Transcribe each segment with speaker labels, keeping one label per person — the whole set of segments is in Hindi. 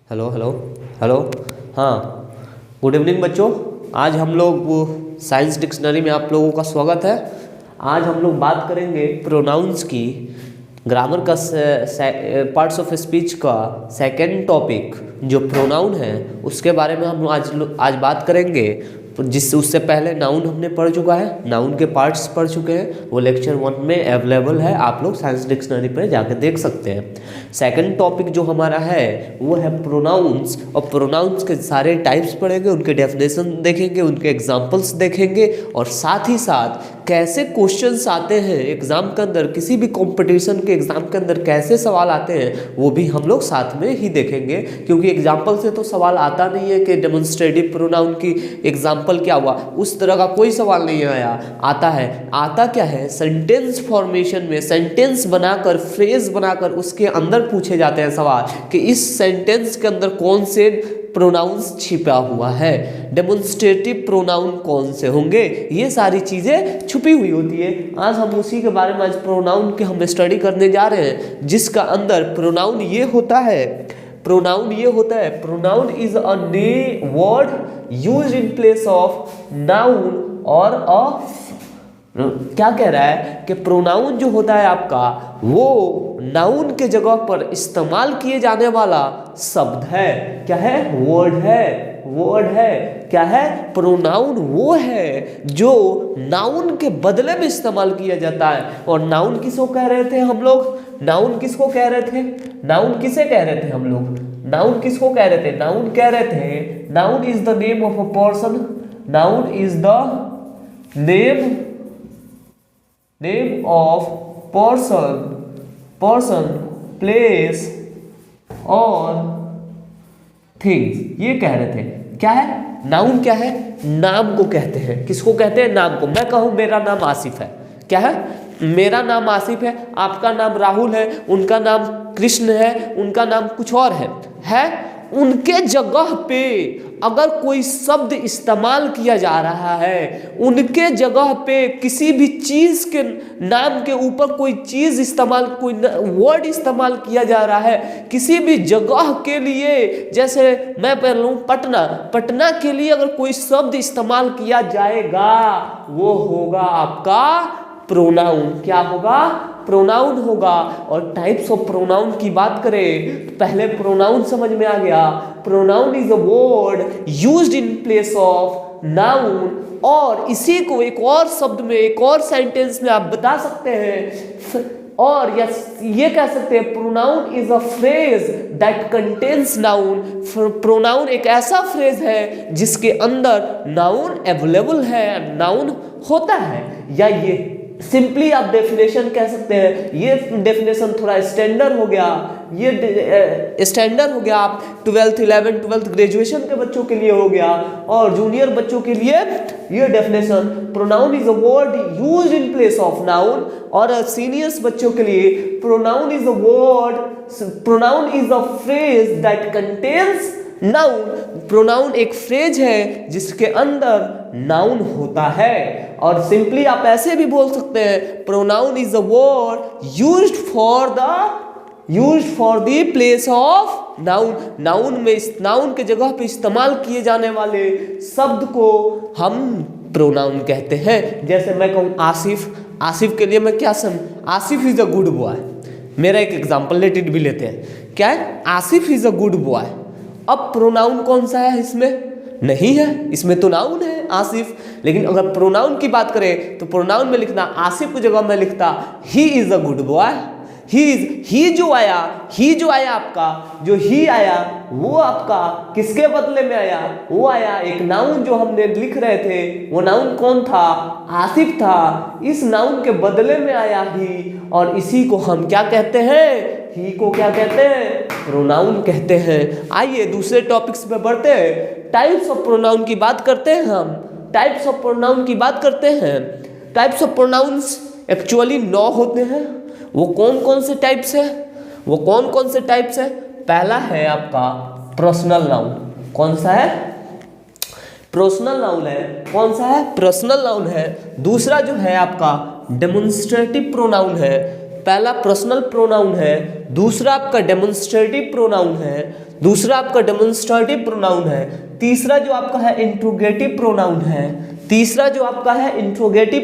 Speaker 1: Hello hello hello. हाँ, गुड इवनिंग बच्चों। आज हम लोग वो साइंस डिक्शनरी में आप लोगों का स्वागत है। आज हम लोग बात करेंगे प्रोनाउंस की, ग्रामर का पार्ट्स ऑफ स्पीच का सेकंड टॉपिक जो प्रोनाउन है उसके बारे में हम आज बात करेंगे। जिससे उससे पहले नाउन हमने पढ़ चुका है, नाउन के पार्ट्स पढ़ चुके हैं, वो लेक्चर 1 में अवेलेबल है, आप लोग साइंस डिक्शनरी पर जाकर देख सकते हैं। सेकंड टॉपिक जो हमारा है वो है प्रोनाउंस, और प्रोनाउंस के सारे टाइप्स पढ़ेंगे, उनके डेफिनेशन देखेंगे, उनके एग्जांपल्स देखेंगे, और साथ ही साथ कैसे क्वेश्चंस आते हैं एग्जाम के अंदर, किसी भी कंपटीशन के एग्जाम के अंदर कैसे सवाल आते हैं वो भी हम लोग साथ में ही देखेंगे। क्योंकि एग्जाम्पल से तो सवाल आता नहीं है कि डेमोन्स्ट्रेटिव प्रोनाउन की एग्जाम्पल क्या हुआ, उस तरह का कोई सवाल नहीं आया। आता क्या है, सेंटेंस फॉर्मेशन में सेंटेंस बनाकर, फ्रेज बनाकर उसके अंदर पूछे जाते हैं सवाल कि इस सेंटेंस के अंदर कौन से प्रोनाउंस छिपा हुआ है, डेमोन्स्ट्रेटिव प्रोनाउन कौन से होंगे, ये सारी चीज़ें छुपी हुई होती है। आज हम उसी के बारे में, आज प्रोनाउन के हम स्टडी करने जा रहे हैं, जिसका अंदर प्रोनाउन ये होता है, pronoun is a word used in place of noun और अ, क्या कह रहा है कि प्रोनाउन जो होता है आपका वो नाउन के जगह पर इस्तेमाल किए जाने वाला शब्द है। क्या है? वर्ड है। क्या है? प्रोनाउन वो है जो नाउन के बदले में इस्तेमाल किया जाता है। और नाउन किसको कह रहे थे हम लोग? नाउन किसे कह रहे थे हम लोग? नाउन किसको कह रहे थे? नाउन कह रहे थे, noun is the name of a person, noun is the name of person, place और थिंग्स, ये कह रहे थे। क्या है? नाउन क्या है? नाम को कहते हैं। किसको कहते हैं? नाम को। मैं कहूं मेरा नाम आसिफ है, क्या है? मेरा नाम आसिफ है, आपका नाम राहुल है, उनका नाम कृष्ण है, उनका नाम कुछ और है। उनके जगह पे अगर कोई शब्द इस्तेमाल किया जा रहा है, उनके जगह पे किसी भी चीज के नाम के ऊपर कोई चीज इस्तेमाल, कोई वर्ड इस्तेमाल किया जा रहा है किसी भी जगह के लिए, जैसे मैं पढ़ लूं पटना के लिए अगर कोई शब्द इस्तेमाल किया जाएगा वो होगा आपका प्रोनाउन। क्या होगा? प्रोनाउन होगा। और टाइप्स ऑफ प्रोनाउन की बात करें तो पहले प्रोनाउन समझ में आ गया। Pronoun is a word used in place of noun, और इसी को एक और शब्द में, एक और सेंटेंस में आप बता सकते हैं, और ये कह सकते हैं pronoun is a phrase that contains noun. Pronoun एक ऐसा फ्रेज है जिसके अंदर नाउन अवेलेबल है, नाउन होता है। या ये सिंपली आप डेफिनेशन कह सकते हैं, ये डेफिनेशन थोड़ा स्टैंडर्ड हो गया, ये स्टैंडर्ड हो गया। आप 12th 11th 12th ग्रेजुएशन के बच्चों के लिए हो गया, और जूनियर बच्चों के लिए ये definition pronoun is a word used in place of noun, और सीनियर्स बच्चों के लिए pronoun is a phrase that contains noun. Pronoun एक फ्रेज है जिसके अंदर नाउन होता है। और सिंपली आप ऐसे भी बोल सकते हैं, pronoun is a word used for the place of noun. Noun के जगह पे इस्तेमाल किए जाने वाले शब्द को हम प्रोनाउन कहते हैं। जैसे मैं कहूँ आसिफ के लिए मैं क्या Asif is a good boy. मेरा एक एग्जाम्पल लेट भी लेते हैं। क्या है? Asif is a good boy. अब प्रोनाउन कौन सा है इसमें? नहीं है, इसमें तो नाउन है आसिफ। लेकिन अगर प्रोनाउन की बात करें तो प्रोनाउन में लिखना, आसिफ की जगह में लिखता he is a good boy. He जो आया आपका, जो ही आया वो आपका किसके बदले में आया? वो आया एक नाउन जो हमने लिख रहे थे, वो नाउन कौन था? आसिफ था। इस नाउन के बदले में आया ही, और इसी को हम क्या कहते हैं? ही को क्या कहते हैं? प्रोनाउन कहते हैं। आइए दूसरे टॉपिक्स पे बढ़ते हैं। टाइप्स ऑफ प्रोनाउन की बात करते हैं हम। टाइप्स ऑफ प्रोनाउंस एक्चुअली 9 होते हैं। वो कौन कौन से टाइप्स है? पहला है आपका पर्सनल नाउन। कौन सा है? पर्सनल नाउन है। कौन सा है? पर्सनल नाउन है। दूसरा जो है आपका डेमोन्स्ट्रेटिव प्रोनाउन है। पहला पर्सनल प्रोनाउन है, दूसरा आपका डेमोन्स्ट्रेटिव प्रोनाउन है, तीसरा जो आपका है इंट्रोगेटिव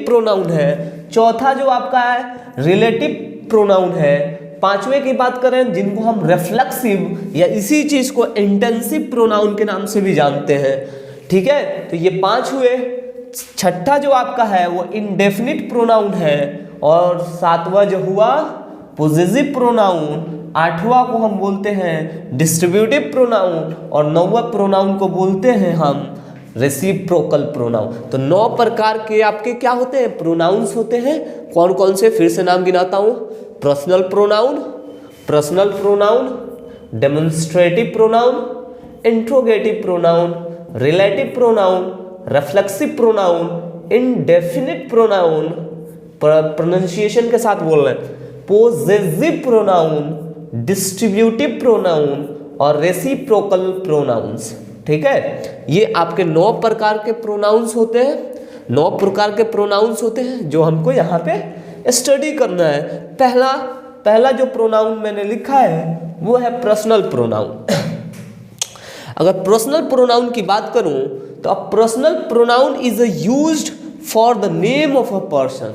Speaker 1: प्रोनाउन है, चौथा जो आपका है रिलेटिव प्रोनाउन है, पांचवें की बात करें जिनको हम रिफ्लेक्सिव या इसी चीज को इंटेंसिव प्रोनाउन के नाम से भी जानते हैं। ठीक है, तो ये 5 हुए। छठा जो आपका है वो इंडेफिनिट प्रोनाउन है, और 7वां जो हुआ पोजेसिव प्रोनाउन, 8वां को हम बोलते हैं डिस्ट्रीब्यूटिव प्रोनाउन, और 9वां प्रोनाउन को बोलते हैं हम रेसिप्रोकल प्रोनाउन। तो 9 प्रकार के आपके क्या होते हैं, प्रोनाउंस होते हैं। कौन कौन से, फिर से नाम गिनाता हूं। Personal pronoun, demonstrative pronoun, interrogative pronoun, relative pronoun, reflexive pronoun, indefinite pronoun, pronunciation के साथ बोल रहे हैं, पोजेसिव प्रोनाउन, डिस्ट्रीब्यूटिव प्रोनाउन और रेसिप्रोकल प्रोनाउंस। ठीक है, ये आपके 9 प्रकार के प्रोनाउंस होते हैं। 9 प्रकार के प्रोनाउंस होते हैं जो हमको यहाँ पे स्टडी करना है। पहला जो प्रोनाउन मैंने लिखा है वो है पर्सनल प्रोनाउन। अगर पर्सनल प्रोनाउन की बात करूं तो a personal pronoun is used for the name of a person.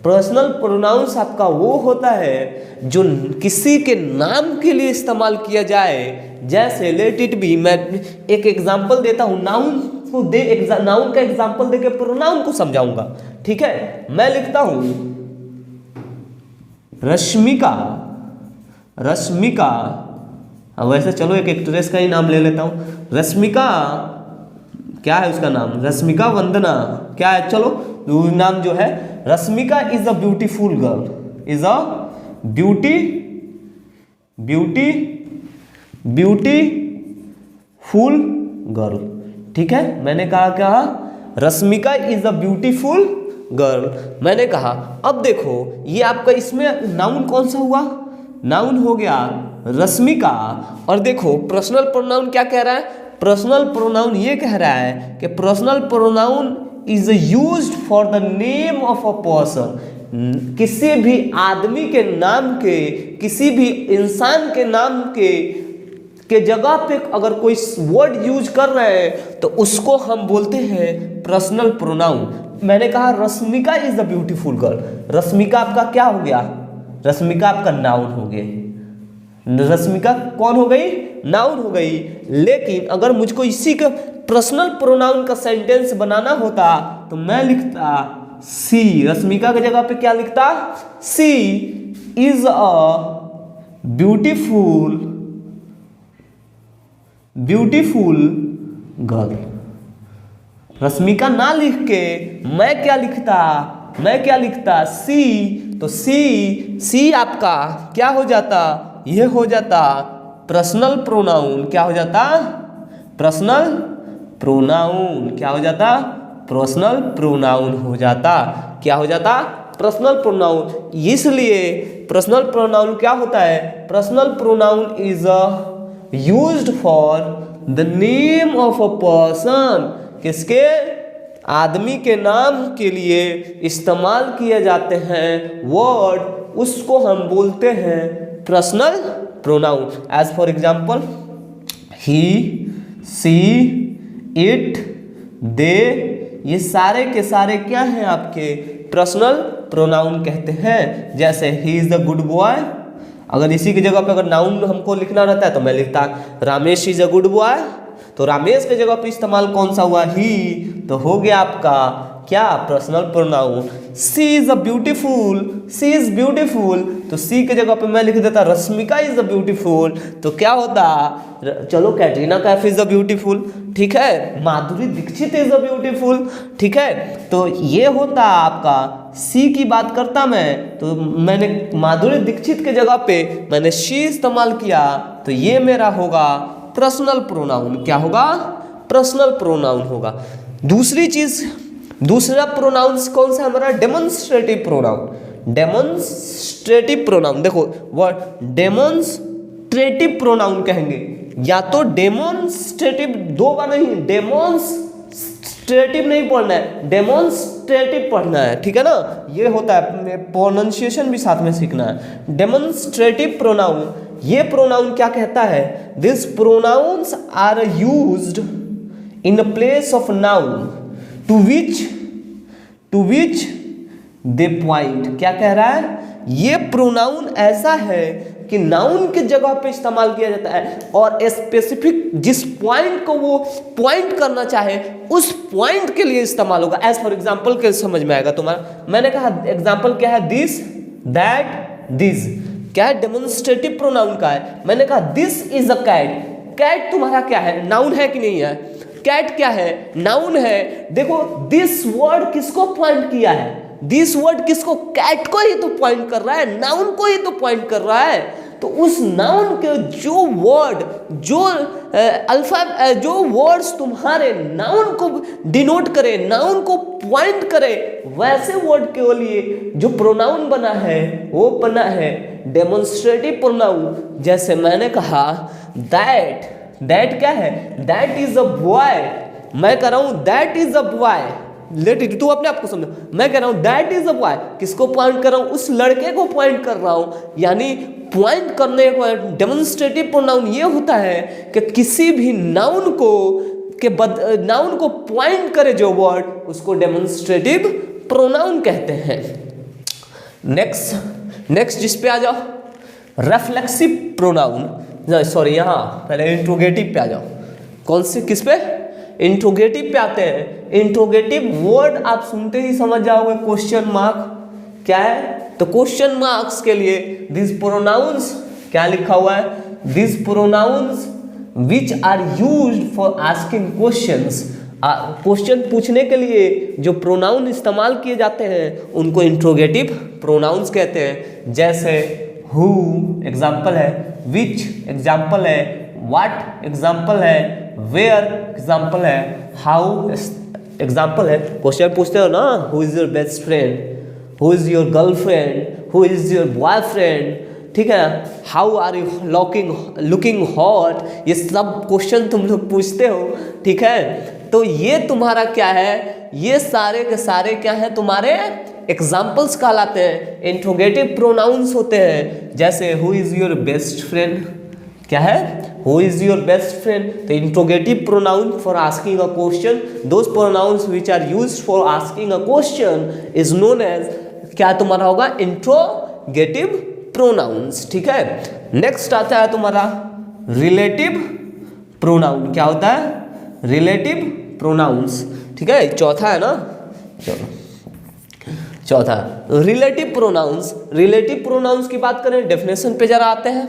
Speaker 1: Personal pronouns आपका वो होता है जो किसी के नाम के लिए इस्तेमाल किया जाए। जैसे लेट इट बी, मैं एक एग्जांपल देता हूं, नाउन का एग्जांपल देके प्रोनाउन को समझाऊंगा। ठीक है, मैं लिखता हूं रश्मिका। वैसे चलो एक एक्ट्रेस का ही नाम ले लेता हूं। रश्मिका, क्या है उसका नाम, रश्मिका वंदना, क्या है, चलो नाम जो है Rashmika is a beautiful girl, is a beautiful girl. ठीक है, मैंने कहा Rashmika is a beautiful girl, मैंने कहा। अब देखो ये आपका इसमें नाउन कौन सा हुआ, नाउन हो गया रश्मिका। और देखो पर्सनल प्रोनाउन क्या कह रहा है, पर्सनल प्रोनाउन ये कह रहा है कि personal pronoun is used for the name of a person. किसी भी आदमी के नाम के, किसी भी इंसान के नाम के जगह पे अगर कोई वर्ड यूज कर रहे हैं तो उसको हम बोलते हैं पर्सनल प्रोनाउन। मैंने कहा Rashmika is the beautiful girl, Rashmika आपका क्या हो गया, रश्मिका आपका नाउन हो गया। रश्मिका कौन हो गई, नाउन हो गई। लेकिन अगर मुझको इसी का पर्सनल प्रोनाउन का सेंटेंस बनाना होता तो मैं लिखता सी, रश्मिका की जगह पे क्या लिखता, she is a beautiful girl. Rashmika ना लिख के मैं क्या लिखता, सी। तो सी आपका क्या हो जाता, यह हो जाता पर्सनल प्रोनाउन। क्या हो जाता, पर्सनल प्रोनाउन। क्या हो जाता, पर्सनल प्रोनाउन हो जाता। क्या हो जाता, पर्सनल प्रोनाउन। इसलिए पर्सनल प्रोनाउन क्या होता है, personal pronoun is used for the name of a person. किसके, आदमी के नाम के लिए इस्तेमाल किए जाते हैं वर्ड, उसको हम बोलते हैं personal pronoun. As for example he, she, it, they, ये सारे के सारे क्या हैं आपके पर्सनल प्रोनाउन कहते हैं। जैसे he is the good boy, अगर इसी की जगह पे अगर नाउन हमको लिखना रहता है तो मैं लिखता Ramesh is a good boy. तो रामेश के जगह पे इस्तेमाल कौन सा हुआ, ही, तो हो गया आपका क्या, personal pronoun. She is a beautiful, she is beautiful, तो सी के जगह पे मैं लिख देता रश्मिका इज अ ब्यूटीफुल, तो क्या होता, चलो Katrina Kaif is a beautiful, ठीक है, Madhuri Dixit is a beautiful, ठीक है। तो ये होता आपका सी की बात करता मैं, तो मैंने माधुरी दीक्षित के जगह पे मैंने शी इस्तेमाल किया, तो ये मेरा होगा पर्सनल प्रोनाउन। क्या होगा, पर्सनल प्रोनाउन होगा। दूसरी चीज, दूसरा प्रोनाउन कौन सा हमारा, डेमोन्स्ट्रेटिव प्रोनाउन। डेमोन्स्ट्रेटिव प्रोनाउन, देखो वर्ड डेमोन्स्ट्रेटिव प्रोनाउन कहेंगे, या तो डेमोन्स्ट्रेटिव, दो बार नहीं, डेमोन्स्ट्रेटिव नहीं पढ़ना है, डेमोन्स्ट्रेटिव पढ़ना है, ठीक है ना। ये होता है, प्रोनाउंसिएशन भी साथ में सीखना है। डेमोन्स्ट्रेटिव प्रोनाउन, ये प्रोनाउन क्या कहता है, this pronouns are used in place of noun to which they point. क्या कह रहा है, ये प्रोनाउन ऐसा है कि नाउन के जगह पे इस्तेमाल किया जाता है और स्पेसिफिक जिस पॉइंट को वो पॉइंट करना चाहे उस पॉइंट के लिए इस्तेमाल होगा। एज फॉर एग्जाम्पल के समझ में आएगा तुम्हारा। मैंने कहा एग्जाम्पल क्या है, दिस, दैट, दिस, क्या है, डेमोन्स्ट्रेटिव प्रोनाउन का है। मैंने कहा this is a cat, cat तुम्हारा क्या है, नाउन है कि नहीं है, कैट क्या है, नाउन है। देखो दिस वर्ड किसको पॉइंट किया है, दिस वर्ड किसको, कैट को ही तो पॉइंट कर रहा है, नाउन को ही तो पॉइंट कर रहा है। तो उस नाउन के जो वर्ड, जो अल्फा, जो वर्ड्स तुम्हारे नाउन को डिनोट करे, नाउन को पॉइंट करे, वैसे वर्ड के लिए जो प्रोनाउन बना है वो बना है डेमोन्स्ट्रेटिव प्रोनाउन। जैसे मैंने कहा दैट, दैट क्या है, दैट इज अ बॉय, मैं कह रहा हूं that is a boy, let it, तू अपने आप को समझो, मैं कह रहा हूं दैट इज अ बॉय, किसको पॉइंट कर रहा हूं, उस लड़के को पॉइंट कर रहा हूं। यानी पॉइंट करने का डेमोन्स्ट्रेटिव प्रोनाउन ये होता है कि किसी भी नाउन को पॉइंट करे जो वर्ड, उसको डेमोन्स्ट्रेटिव प्रोनाउन कहते हैं। नेक्स्ट जिस पे आ जाओ, रेफ्लेक्सिव प्रोनाउन, सॉरी यहाँ पहले इंट्रोगेटिव पे आ जाओ। कौन से, किस पे, इंट्रोगेटिव पे आते हैं। इंट्रोगेटिव वर्ड आप सुनते ही समझ जाओगे, क्वेश्चन मार्क क्या है, तो क्वेश्चन मार्क्स के लिए दिस प्रोनाउंस क्या लिखा हुआ है, this pronouns which are used for asking questions, question पूछने के लिए जो प्रोनाउन इस्तेमाल किए जाते हैं उनको इंट्रोगेटिव प्रोनाउंस कहते हैं। जैसे हु एग्जाम्पल है, विच एग्जाम्पल है, व्हाट एग्जाम्पल है, वेयर एग्जाम्पल है, हाउ एग्जाम्पल है। क्वेश्चन पूछते हो ना, who is your best friend, who is your girlfriend, who is your boyfriend, ठीक है, how are you looking hot, ये सब क्वेश्चन तुम लोग पूछते हो, ठीक है। तो ये तुम्हारा क्या है, ये सारे के सारे क्या है, तुम्हारे एग्जाम्पल्स कहलाते हैं, इंट्रोगेटिव प्रोनाउंस होते हैं। जैसे who is your best friend, क्या है, who is your best friend, तो interrogative pronoun for asking a question, those pronouns which are used for asking a question is known as, क्या तुम्हारा होगा, इंट्रोगेटिव प्रोनाउंस, ठीक है। नेक्स्ट आता है तुम्हारा रिलेटिव प्रोनाउन, क्या होता है, रिलेटिव प्रोनाउंस, ठीक है, चौथा है ना, चलो चौथा रिलेटिव प्रोनाउंस। रिलेटिव प्रोनाउंस की बात करें, डेफिनेशन पे जरा आते हैं,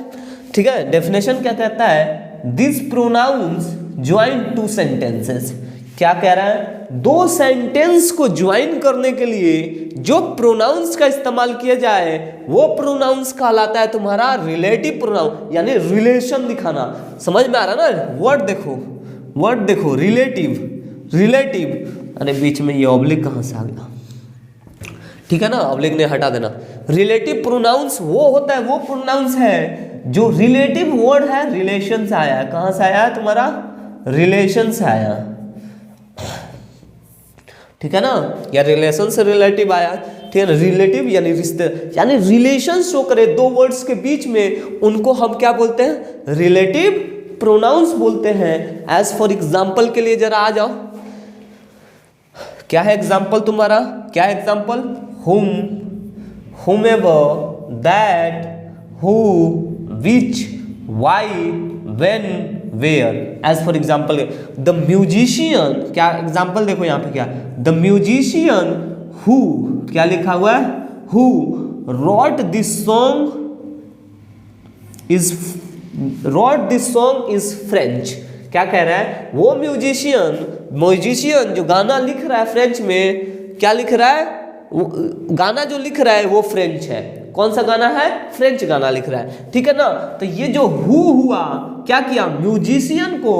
Speaker 1: ठीक है। डेफिनेशन क्या कहता है, this pronouns join two sentences, क्या कह रहा है, दो सेंटेंस को ज्वाइन करने के लिए जो प्रोनाउंस का इस्तेमाल किया जाए वो प्रोनाउंस कहलाता है तुम्हारा रिलेटिव प्रोनाउन, यानी रिलेशन दिखाना। समझ में आ रहा ना, वर्ड देखो रिलेटिव, अरे बीच में ये ऑब्लिक कहाँ से आ गया, ठीक है ना, ऑब्लिक ने हटा देना। रिलेटिव प्रोनाउंस वो होता है, वो प्रोनाउंस है जो रिलेटिव वर्ड है, रिलेशन से आया है। कहां से आया है तुम्हारा, रिलेशन से आया, ठीक है ना, या रिलेशन से रिलेटिव आया, ठीक है ना। रिलेटिव यानी रिश्ते, यानी रिलेशन शो करे दो वर्ड्स के बीच में, उनको हम क्या बोलते हैं, रिलेटिव प्रोनाउंस बोलते हैं। एज फॉर एग्जाम्पल के लिए जरा आ जाओ, क्या है एग्जाम्पल तुम्हारा, क्या है example, whom, whomever, that, who, which, why, when, where। As for example the musician, क्या एग्जाम्पल देखो यहाँ पे क्या, द म्यूजिशियन हु, क्या लिखा हुआ है, who wrote this song is French। क्या कह रहा है, वो म्यूजिशियन जो गाना लिख रहा है फ्रेंच में, क्या लिख रहा है, गाना जो लिख रहा है वो फ्रेंच है। कौन सा गाना है, फ्रेंच गाना लिख रहा है, ठीक है ना। तो ये जो हु हुआ, क्या किया, म्यूजिशियन को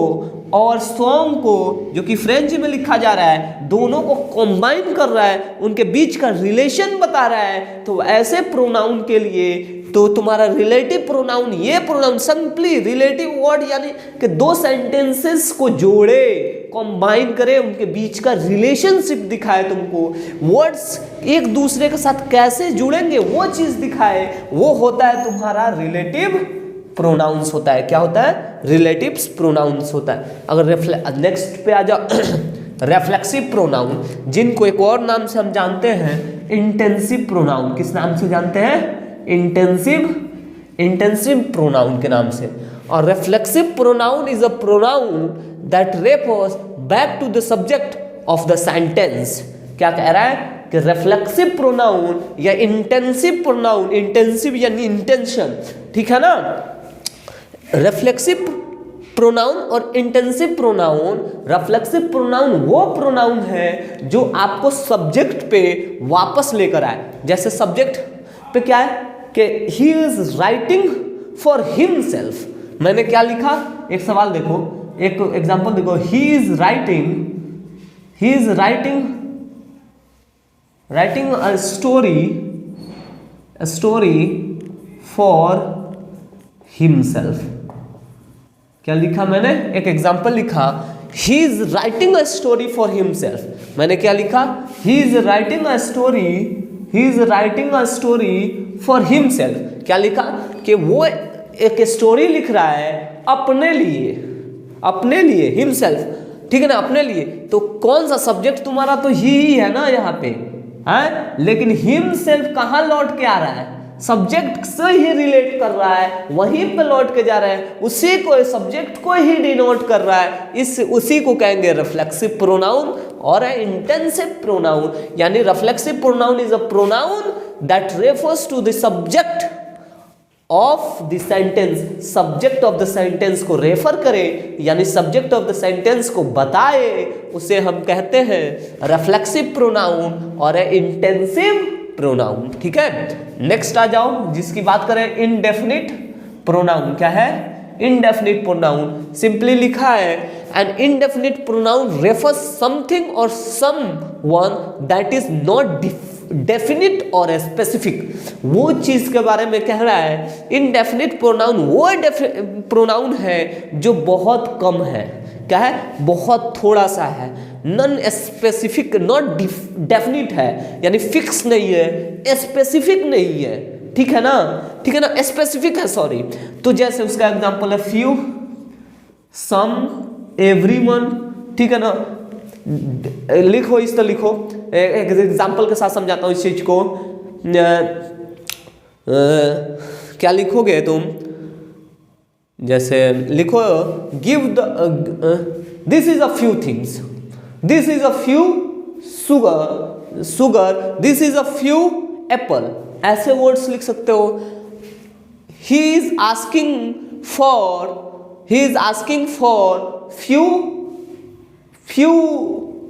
Speaker 1: और सॉन्ग को जो कि फ्रेंच में लिखा जा रहा है, दोनों को कंबाइन कर रहा है, उनके बीच का रिलेशन बता रहा है। तो ऐसे प्रोनाउन के लिए तो तुम्हारा रिलेटिव प्रोनाउन, ये प्रोनाउन सिंपली रिलेटिव वर्ड यानी कि दो सेंटेंसेस को जोड़े, कंबाइन करे, उनके बीच का रिलेशनशिप दिखाए, तुमको वर्ड्स एक दूसरे के साथ कैसे जुड़ेंगे वो चीज दिखाए, वो होता है तुम्हारा रिलेटिव प्रोनाउंस होता है। क्या होता है? रिलेटिव्स प्रोनाउंस होता है। अगर नेक्स्ट पे आ जाओ रेफ्लेक्सिव प्रोनाउन, जिनको एक और नाम से हम जानते हैं इंटेंसिव प्रोनाउन। किस नाम से जानते हैं? इंटेंसिव प्रोनाउन के नाम से। और reflexive pronoun is a pronoun that refers back to the subject of the sentence. क्या कह रहा है कि रिफ्लेक्सिव प्रोनाउन या इंटेंसिव प्रोनाउन, इंटेंसिव यानी इंटेंशन, ठीक है ना। रिफ्लेक्सिव प्रोनाउन और इंटेंसिव प्रोनाउन, रिफ्लेक्सिव प्रोनाउन वो प्रोनाउन है जो आपको सब्जेक्ट पे वापस लेकर आए। जैसे सब्जेक्ट पे क्या है कि he is writing for himself. मैंने क्या लिखा? एक सवाल देखो, एक एग्जांपल देखो, he is writing a story for himself. क्या लिखा मैंने? एक एग्जांपल लिखा, he is writing a story for himself. मैंने क्या लिखा? He is writing a story for himself. क्या लिखा? कि वो एक स्टोरी लिख रहा है अपने लिए, हिमसेल्फ, ठीक है ना, अपने लिए। तो कौन सा सब्जेक्ट तुम्हारा? तो ही है ना यहाँ पे, है। लेकिन हिमसेल्फ कहाँ लौट के आ रहा है? सब्जेक्ट से ही रिलेट कर रहा है, वहीं पे लौट के जा रहा है, उसी को, सब्जेक्ट को ही डिनोट कर रहा है। उसी को कहेंगे रिफ्लेक्सिव प्रोनाउन और इंटेंसिव प्रोनाउन। यानी reflexive pronoun is a pronoun that refers to the subject of the sentence. Subject of the sentence को रेफर करे, यानी सब्जेक्ट ऑफ द सेंटेंस को बताए, उसे हम कहते हैं रिफ्लेक्सिव प्रोनाउन और इंटेंसिव प्रोनाउन, ठीक है। नेक्स्ट आ जाओ, जिसकी बात करें इंडेफिनिट प्रोनाउन। क्या है? Indefinite pronoun. सिंपली लिखा है, an indefinite pronoun refers something और someone that is not definite और स्पेसिफिक। वो चीज के बारे में कह रहा है। इनडेफिनिट प्रोनाउन वो प्रोनाउन है जो बहुत कम है। क्या है? बहुत थोड़ा सा है। नॉन स्पेसिफिक, नॉट डेफिनिट है, यानी फिक्स नहीं है, स्पेसिफिक नहीं है, ठीक है ना, ठीक है ना, स्पेसिफिक है, सॉरी। तो जैसे उसका एग्जांपल है फ्यू, सम, एवरीवन, ठीक है ना। लिखो, इस तरह लिखो, एक एग्जांपल के साथ समझाता हूँ इस चीज को। क्या लिखोगे तुम? जैसे लिखो, give the this is a few things, this is a few sugar, this is a few Apple. ऐसे वर्ड्स लिख सकते हो। He is asking for few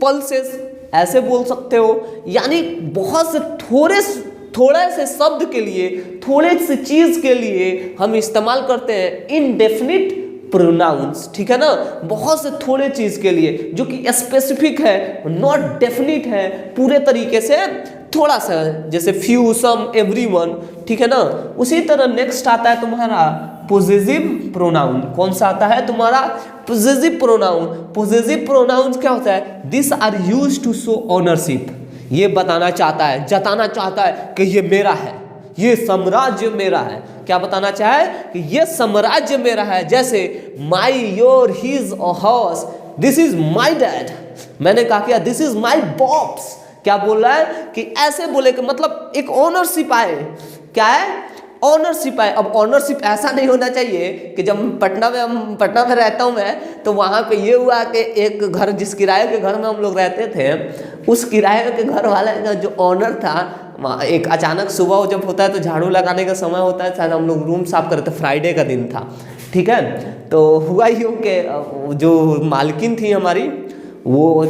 Speaker 1: pulses, ऐसे बोल सकते हो। यानी बहुत से थोड़े से शब्द के लिए, थोड़े से चीज के लिए हम इस्तेमाल करते हैं इनडेफिनिट प्रोनाउंस, ठीक है ना। बहुत से थोड़े चीज के लिए जो कि स्पेसिफिक है, नॉट डेफिनिट है, पूरे तरीके से थोड़ा सा, जैसे फ्यू, सम, एवरीवन, ठीक है ना। उसी तरह नेक्स्ट आता है तुम्हारा पोजेसिव प्रोनाउन। कौन सा आता है तुम्हारा? Possessive pronoun. पोजेसिव प्रोनाउन क्या होता है? This are used to show ownership. ये बताना चाहता है, जताना चाहता है कि ये मेरा है, ये साम्राज्य मेरा है। क्या बताना चाहे? कि ये साम्राज्य मेरा है। जैसे माई, योर, हिज और hers, this is my dad. मैंने कहा क्या? This is my bobs. क्या बोल रहा है? कि ऐसे बोले कि मतलब एक ओनरशिप आए। क्या है? ऑनरशिप है। अब ऑनरशिप ऐसा नहीं होना चाहिए कि जब पटना में रहता हूँ मैं, तो वहाँ पे ये हुआ कि एक घर, जिस किराए के घर में हम लोग रहते थे, उस किराए के घर वाले का जो ऑनर था, एक अचानक सुबह जब होता है तो झाड़ू लगाने का समय होता है, शायद हम लोग रूम साफ कर रहे थे, फ्राइडे का दिन था, ठीक है। तो हुआ यूँ कि जो मालकिन थी हमारी, वो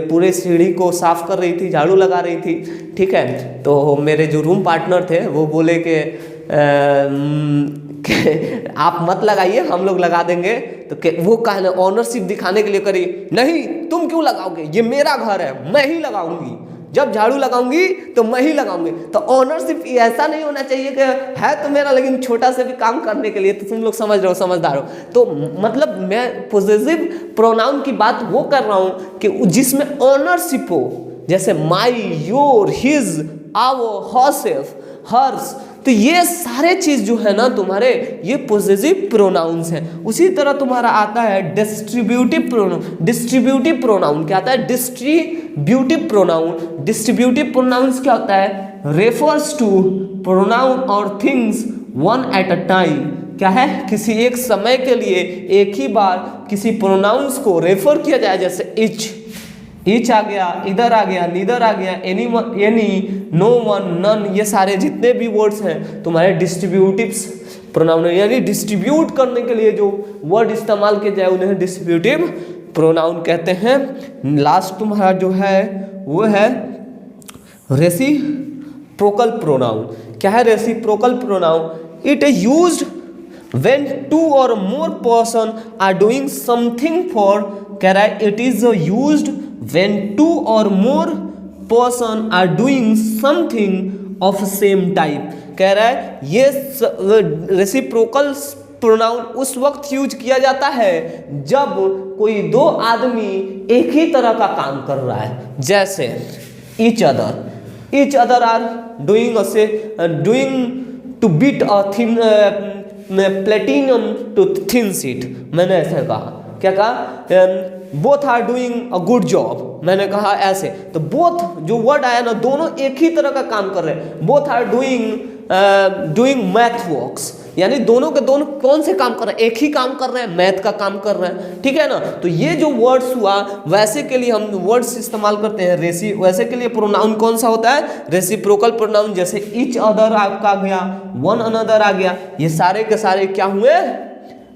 Speaker 1: पूरे सीढ़ी को साफ कर रही थी, झाड़ू लगा रही थी, ठीक है। तो मेरे जो रूम पार्टनर थे वो बोले कि आप मत लगाइए, हम लोग लगा देंगे। तो वो कहना ऑनरशिप दिखाने के लिए करी, नहीं तुम क्यों लगाओगे, ये मेरा घर है, मैं ही लगाऊंगी, जब झाड़ू लगाऊंगी तो मैं ही लगाऊंगी। तो ऑनरशिप ऐसा नहीं होना चाहिए कि है तो मेरा लेकिन छोटा से भी काम करने के लिए, तो तुम लोग समझ रहे हो, समझदार हो। तो मतलब मैं पॉसेसिव प्रोनाउन की बात वो कर रहा हूँ कि जिसमें ऑनरशिप हो, जैसे my, your, his, our, herself, hers. तो ये सारे चीज जो है ना तुम्हारे, ये पॉसेसिव प्रोनाउंस हैं। उसी तरह तुम्हारा आता है डिस्ट्रीब्यूटिव प्रोनाउन। डिस्ट्रीब्यूटिव प्रोनाउन क्या आता है, डिस्ट्रीब्यूटिव प्रोनाउन। डिस्ट्रीब्यूटिव प्रोनाउंस क्या होता है, रेफर्स टू प्रोनाउन और things one at a time. क्या है, किसी एक समय के लिए एक ही बार किसी प्रोनाउंस को रेफर किया जाए, जैसे इच आ गया, इधर आ गया, नीदर आ गया, एनी, नो वन, नन, ये सारे जितने भी वर्ड्स हैं तुम्हारे डिस्ट्रीब्यूटिव प्रोनाउन, यानी डिस्ट्रीब्यूट करने के लिए जो वर्ड इस्तेमाल किए जाए उन्हें डिस्ट्रीब्यूटिव प्रोनाउन कहते हैं। लास्ट तुम्हारा जो है वो है रेसिप्रोकल प्रोनाउन। क्या है reciprocal pronoun, it is used when two or more person are doing something for, कह रहा है it is used when two or more person are doing something of same type। कह रहा है ये रेसिप्रोकल प्रोनाउन उस वक्त यूज किया जाता है जब कोई दो आदमी एक ही तरह का काम कर रहा है, जैसे each other are doing to beat a thin platinum to thin sheet. मैंने ऐसे कहा, क्या कहा, both are doing a good job, मैंने कहा ऐसे। तो बोथ जो वर्ड आया ना, दोनों एक ही तरह का काम कर रहे हैं। Both are doing math works, यानी दोनों के दोनों कौन से काम कर रहे हैं, एक ही काम कर रहे हैं, मैथ का काम कर रहे हैं, ठीक है ना। तो ये जो वर्ड्स हुआ, वैसे के लिए हम वर्ड्स इस्तेमाल करते हैं वैसे के लिए प्रोनाउन कौन सा होता है, रेसिप्रोकल प्रोनाउन। जैसे ईच अदर आपका आ गया, वन अनदर आ गया, ये सारे के सारे क्या हुए,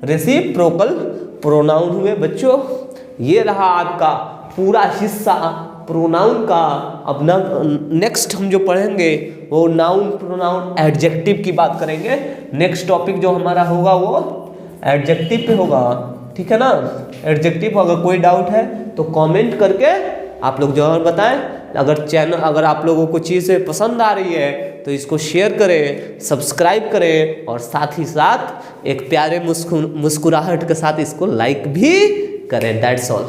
Speaker 1: रेसिप्रोकल प्रोनाउन हुए। बच्चों ये रहा आपका पूरा हिस्सा प्रोनाउन का। अब नेक्स्ट हम जो पढ़ेंगे वो नाउन, प्रोनाउन, एडजेक्टिव की बात करेंगे। नेक्स्ट टॉपिक जो हमारा होगा वो एडजेक्टिव पे होगा, ठीक है ना। एडजेक्टिव, अगर कोई डाउट है तो कमेंट करके आप लोग जरूर बताएं। अगर आप लोगों को चीज़ें पसंद आ रही है तो इसको शेयर करें, सब्सक्राइब करें, और साथ ही साथ एक प्यारे मुस्कुराहट के साथ इसको लाइक भी करें। That's all.